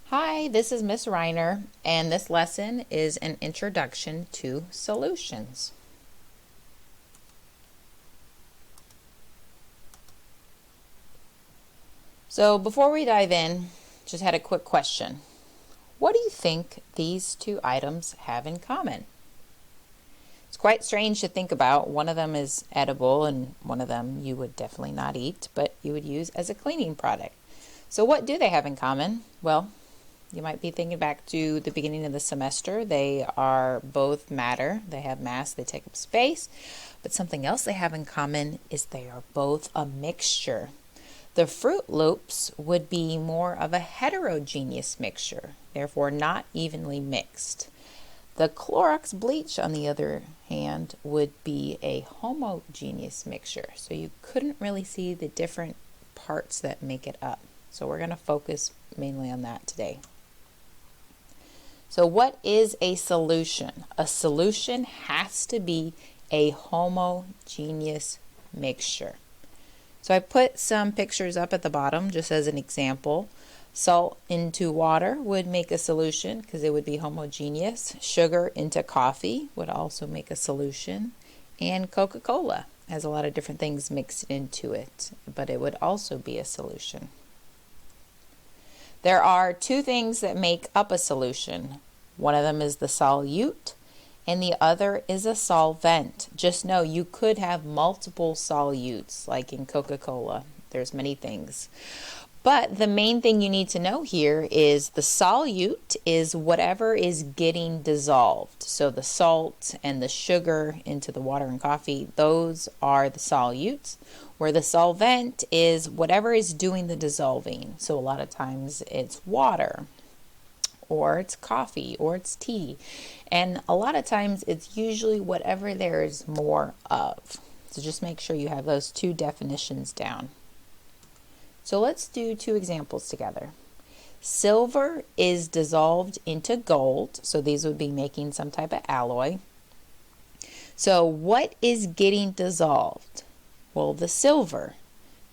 Hi, this is Miss Reiner, and this lesson is an introduction to solutions. So before we dive in, just had a quick question. What do you think these two items have in common? It's quite strange to think about. One of them is edible and one of them you would definitely not eat, but you would use as a cleaning product. So what do they have in common? Well, you might be thinking back to the beginning of the semester. They are both matter. They have mass, they take up space. But something else they have in common is they are both a mixture. The Fruit Loops would be more of a heterogeneous mixture, therefore not evenly mixed. The Clorox bleach, on the other hand, would be a homogeneous mixture. So you couldn't really see the different parts that make it up. So we're going to focus mainly on that today. So what is a solution? A solution has to be a homogeneous mixture. So I put some pictures up at the bottom just as an example. Salt into water would make a solution because it would be homogeneous. Sugar into coffee would also make a solution. And Coca-Cola has a lot of different things mixed into it, but it would also be a solution. There are two things that make up a solution. One of them is the solute and the other is a solvent. Just know you could have multiple solutes, like in Coca-Cola. There's many things. But the main thing you need to know here is the solute is whatever is getting dissolved. So the salt and the sugar into the water and coffee, those are the solutes, where the solvent is whatever is doing the dissolving. So a lot of times it's water, or it's coffee, or it's tea. And a lot of times it's usually whatever there is more of. So just make sure you have those two definitions down. So let's do two examples together. Silver is dissolved into gold. So these would be making some type of alloy. So what is getting dissolved? Well, the silver.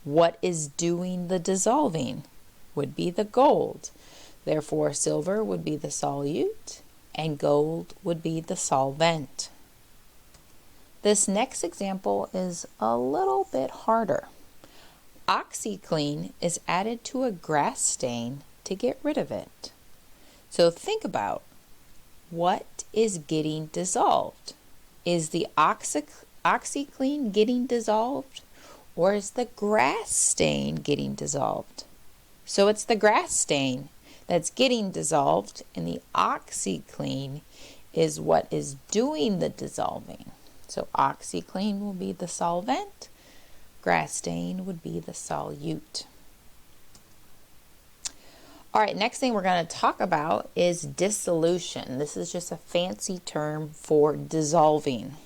What is doing the dissolving? Would be the gold. Therefore, silver would be the solute and gold would be the solvent. This next example is a little bit harder. OxiClean is added to a grass stain to get rid of it. So think about what is getting dissolved. Is the OxiClean getting dissolved, or is the grass stain getting dissolved? So it's the grass stain that's getting dissolved, and the OxiClean is what is doing the dissolving. So OxiClean will be the solvent. Grass stain would be the solute. All right, next thing we're going to talk about is dissolution. This is just a fancy term for dissolving.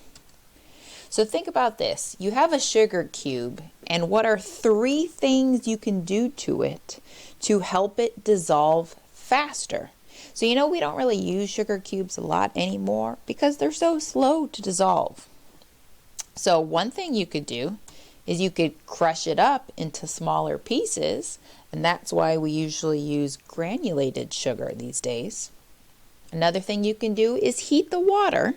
So think about this. You have a sugar cube, and what are three things you can do to it to help it dissolve faster? So we don't really use sugar cubes a lot anymore because they're so slow to dissolve. So one thing you could do is you could crush it up into smaller pieces, and that's why we usually use granulated sugar these days. Another thing you can do is heat the water,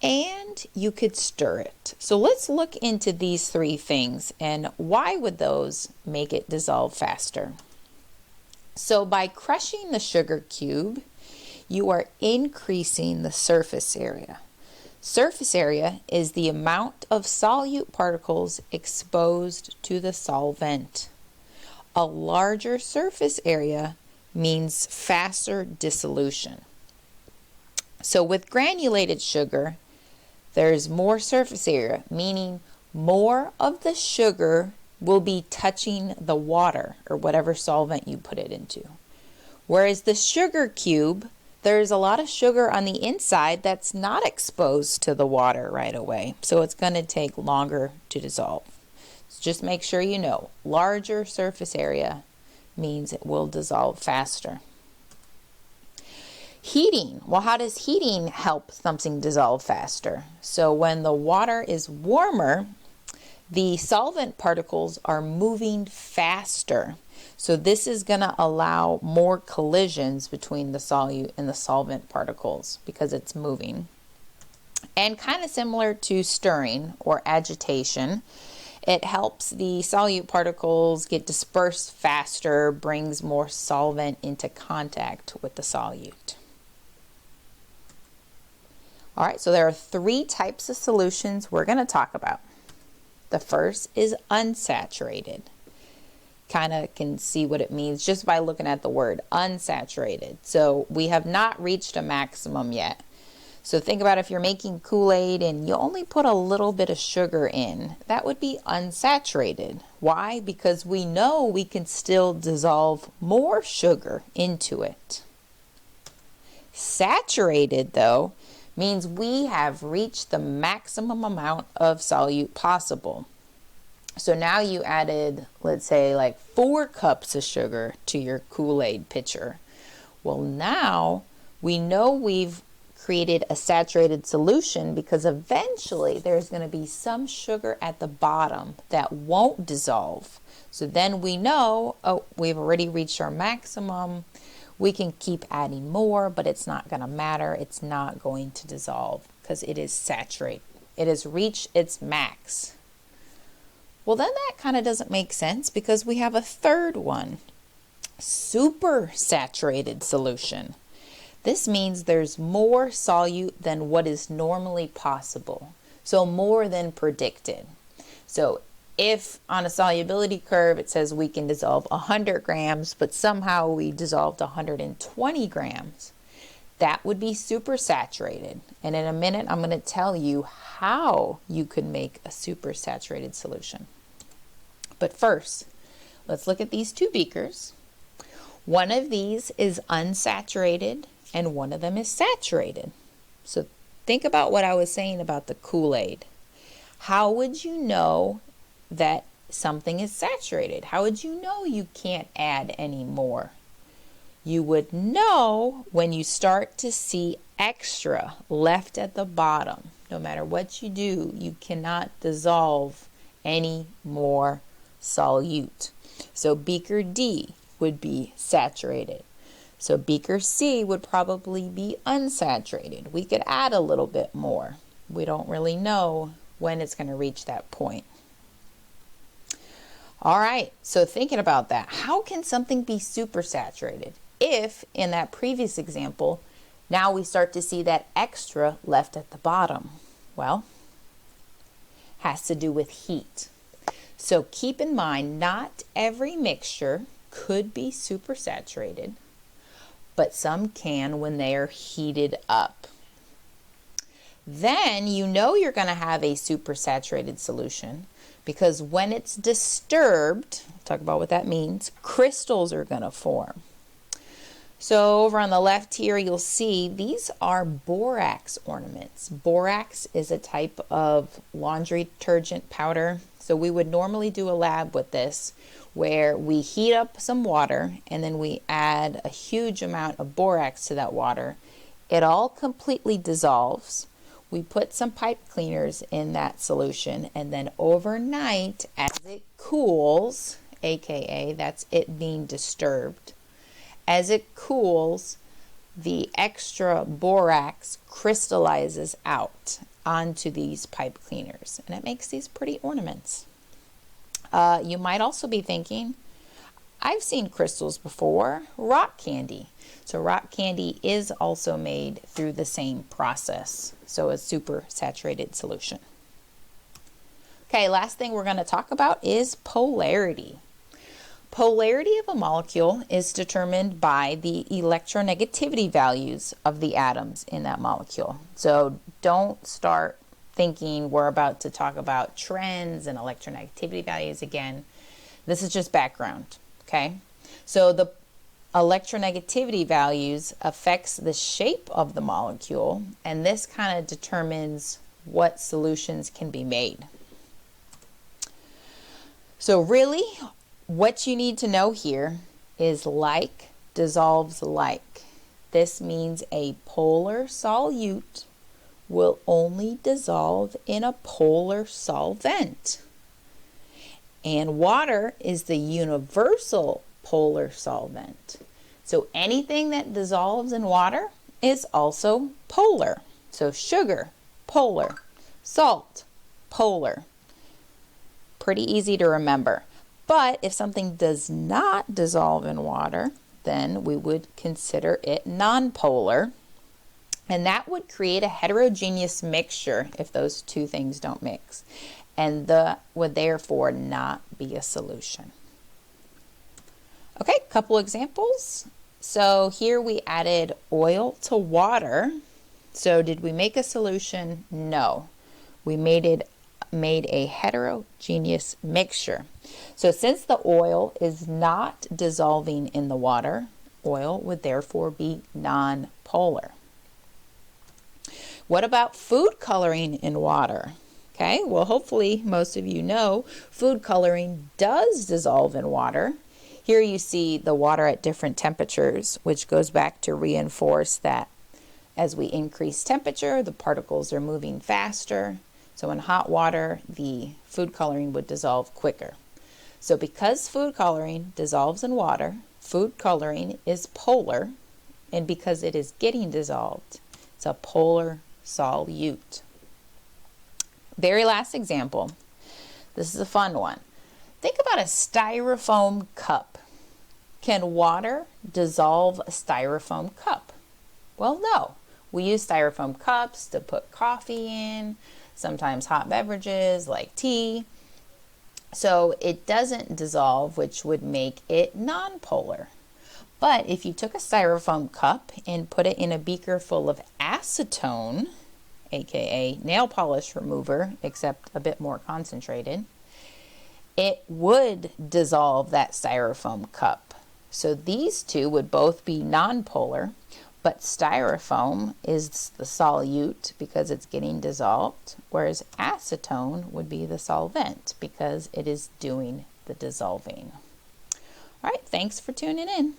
and you could stir it. So let's look into these three things and why would those make it dissolve faster. So by crushing the sugar cube, you are increasing the surface area. Surface area is the amount of solute particles exposed to the solvent. A larger surface area means faster dissolution. So with granulated sugar, there's more surface area, meaning more of the sugar will be touching the water or whatever solvent you put it into. Whereas the sugar cube, there's a lot of sugar on the inside that's not exposed to the water right away. So it's going to take longer to dissolve. So just make sure you know, larger surface area means it will dissolve faster. Heating. Well, how does heating help something dissolve faster? So when the water is warmer, the solvent particles are moving faster. So this is going to allow more collisions between the solute and the solvent particles because it's moving. And kind of similar to stirring or agitation, it helps the solute particles get dispersed faster, brings more solvent into contact with the solute. All right, so there are 3 types of solutions we're going to talk about. The first is unsaturated. Kind of can see what it means just by looking at the word unsaturated. So we have not reached a maximum yet. So think about if you're making Kool-Aid and you only put a little bit of sugar in, that would be unsaturated. Why? Because we know we can still dissolve more sugar into it. Saturated, though, means we have reached the maximum amount of solute possible. So now you added, let's say, like 4 cups of sugar to your Kool-Aid pitcher. Well, now we know we've created a saturated solution because eventually there's going to be some sugar at the bottom that won't dissolve. So then we know, oh, we've already reached our maximum. We can keep adding more, but it's not going to matter. It's not going to dissolve because it is saturated. It has reached its max. Well, then that kind of doesn't make sense because we have a third one, super saturated solution. This means there's more solute than what is normally possible, so more than predicted. So if on a solubility curve it says we can dissolve 100 grams, but somehow we dissolved 120 grams, that would be supersaturated. And in a minute, I'm going to tell you how you could make a supersaturated solution. But first, let's look at these 2 beakers. One of these is unsaturated and one of them is saturated. So think about what I was saying about the Kool-Aid. How would you know that something is saturated? How would you know you can't add any more? You would know when you start to see extra left at the bottom. No matter what you do, you cannot dissolve any more solute. So beaker D would be saturated. So beaker C would probably be unsaturated. We could add a little bit more. We don't really know when it's going to reach that point. All right, so thinking about that, how can something be supersaturated if, in that previous example, now we start to see that extra left at the bottom? Well, has to do with heat. So keep in mind, not every mixture could be supersaturated, but some can when they are heated up. Then you know you're going to have a supersaturated solution because when it's disturbed, I'll talk about what that means, crystals are going to form. So over on the left here, you'll see these are borax ornaments. Borax is a type of laundry detergent powder. So we would normally do a lab with this where we heat up some water and then we add a huge amount of borax to that water. It all completely dissolves. We put some pipe cleaners in that solution and then overnight as it cools, aka that's it being disturbed, as it cools, the extra borax crystallizes out onto these pipe cleaners and it makes these pretty ornaments. You might also be thinking, I've seen crystals before, rock candy. So rock candy is also made through the same process, so a super saturated solution. Okay, last thing we're going to talk about is polarity. Polarity of a molecule is determined by the electronegativity values of the atoms in that molecule. So don't start thinking we're about to talk about trends and electronegativity values again. This is just background, okay? So the electronegativity values affects the shape of the molecule, and this kind of determines what solutions can be made. So really, what you need to know here is like dissolves like. This means a polar solute will only dissolve in a polar solvent. And water is the universal polar solvent. So anything that dissolves in water is also polar. So sugar, polar. Salt, polar. Pretty easy to remember. But if something does not dissolve in water, then we would consider it nonpolar. And that would create a heterogeneous mixture if those two things don't mix. And that would therefore not be a solution. Okay, couple examples. So here we added oil to water. So did we make a solution? No. We made a heterogeneous mixture. So since the oil is not dissolving in the water, oil would therefore be nonpolar. What about food coloring in water? Okay, well hopefully most of you know food coloring does dissolve in water. Here you see the water at different temperatures, which goes back to reinforce that as we increase temperature, the particles are moving faster. So in hot water, the food coloring would dissolve quicker. So because food coloring dissolves in water, food coloring is polar, and because it is getting dissolved, it's a polar solute. Very last example. This is a fun one. Think about a styrofoam cup. Can water dissolve a styrofoam cup? Well, no. We use styrofoam cups to put coffee in, sometimes hot beverages like tea. So it doesn't dissolve, which would make it nonpolar. But if you took a styrofoam cup and put it in a beaker full of acetone, aka nail polish remover, except a bit more concentrated, it would dissolve that styrofoam cup. So these two would both be nonpolar, but styrofoam is the solute because it's getting dissolved, whereas acetone would be the solvent because it is doing the dissolving. All right, thanks for tuning in.